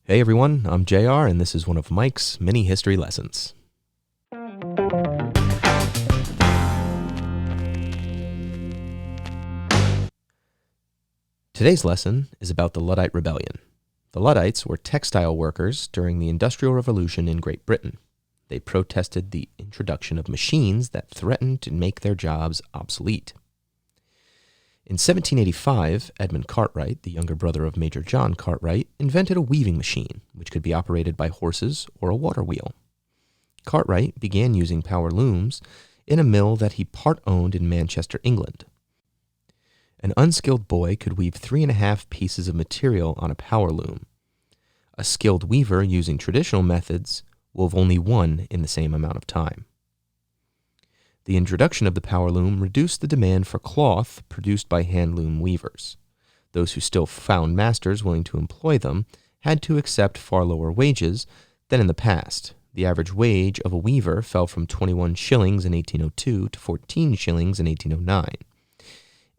Hey everyone, I'm JR and this is one of Mike's mini history lessons. Today's lesson is about the Luddite Rebellion. The Luddites were textile workers during the Industrial Revolution in Great Britain. They protested the introduction of machines that threatened to make their jobs obsolete. In 1785, Edmund Cartwright, the younger brother of Major John Cartwright, invented a weaving machine, which could be operated by horses or a water wheel. Cartwright began using power looms in a mill that he part-owned in Manchester, England. An unskilled boy could weave 3.5 pieces of material on a power loom. A skilled weaver using traditional methods wove only one in the same amount of time. The introduction of the power loom reduced the demand for cloth produced by hand loom weavers. Those who still found masters willing to employ them had to accept far lower wages than in the past. The average wage of a weaver fell from 21 shillings in 1802 to 14 shillings in 1809.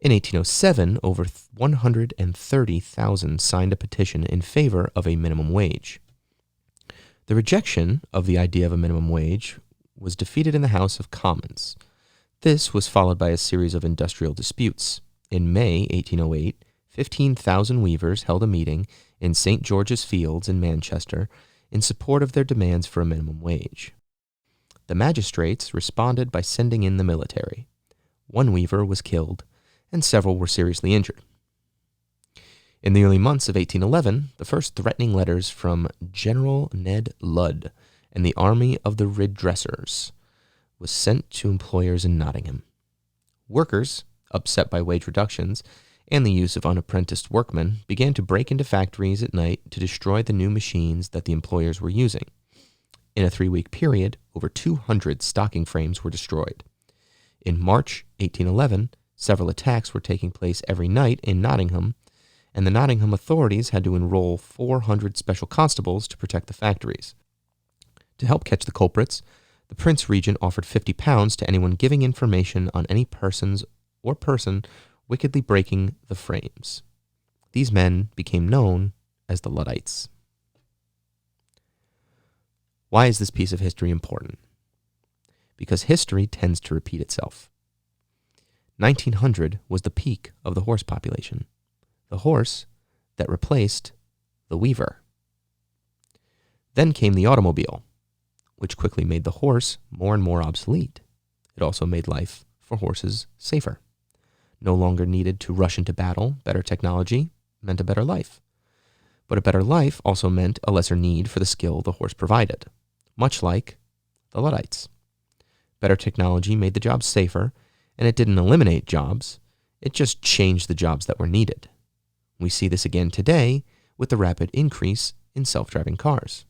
In 1807, over 130,000 signed a petition in favor of a minimum wage. The rejection of the idea of a minimum wage was defeated in the House of Commons. This was followed by a series of industrial disputes. In May 1808, 15,000 weavers held a meeting in St. George's Fields in Manchester in support of their demands for a minimum wage. The magistrates responded by sending in the military. One weaver was killed, and several were seriously injured. In the early months of 1811, the first threatening letters from General Ned Ludd and the Army of the Redressers was sent to employers in Nottingham. Workers, upset by wage reductions and the use of unapprenticed workmen, began to break into factories at night to destroy the new machines that the employers were using. In a 3-week period, over 200 stocking frames were destroyed. In March 1811, several attacks were taking place every night in Nottingham, and the Nottingham authorities had to enroll 400 special constables to protect the factories. To help catch the culprits, the Prince Regent offered £50 to anyone giving information on any persons or person wickedly breaking the frames. These men became known as the Luddites. Why is this piece of history important? Because history tends to repeat itself. 1900 was the peak of the horse population, the horse that replaced the weaver. Then came the automobile, which quickly made the horse more and more obsolete. It also made life for horses safer. No longer needed to rush into battle, better technology meant a better life. But a better life also meant a lesser need for the skill the horse provided, much like the Luddites. Better technology made the jobs safer, and it didn't eliminate jobs, it just changed the jobs that were needed. We see this again today with the rapid increase in self-driving cars.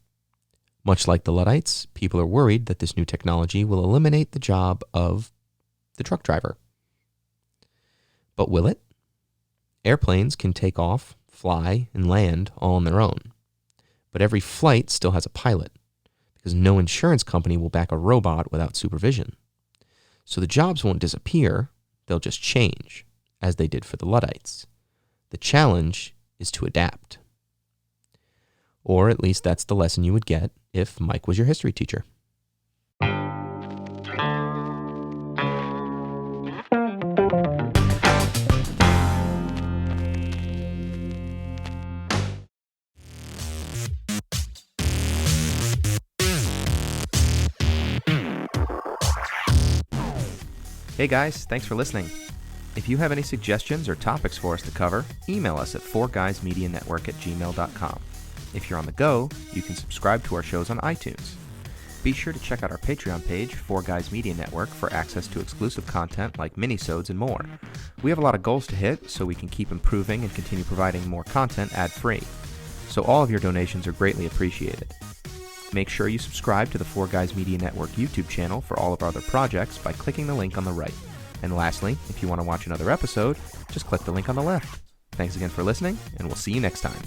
Much like the Luddites, people are worried that this new technology will eliminate the job of the truck driver. But will it? Airplanes can take off, fly, and land all on their own. But every flight still has a pilot, because no insurance company will back a robot without supervision. So the jobs won't disappear, they'll just change, as they did for the Luddites. The challenge is to adapt. Or at least that's the lesson you would get if Mike was your history teacher. Hey guys, thanks for listening. If you have any suggestions or topics for us to cover, email us at 4guysmedianetwork@gmail.com. If you're on the go, you can subscribe to our shows on iTunes. Be sure to check out our Patreon page, 4Guys Media Network, for access to exclusive content like minisodes and more. We have a lot of goals to hit, so we can keep improving and continue providing more content ad-free. So all of your donations are greatly appreciated. Make sure you subscribe to the 4Guys Media Network YouTube channel for all of our other projects by clicking the link on the right. And lastly, if you want to watch another episode, just click the link on the left. Thanks again for listening, and we'll see you next time.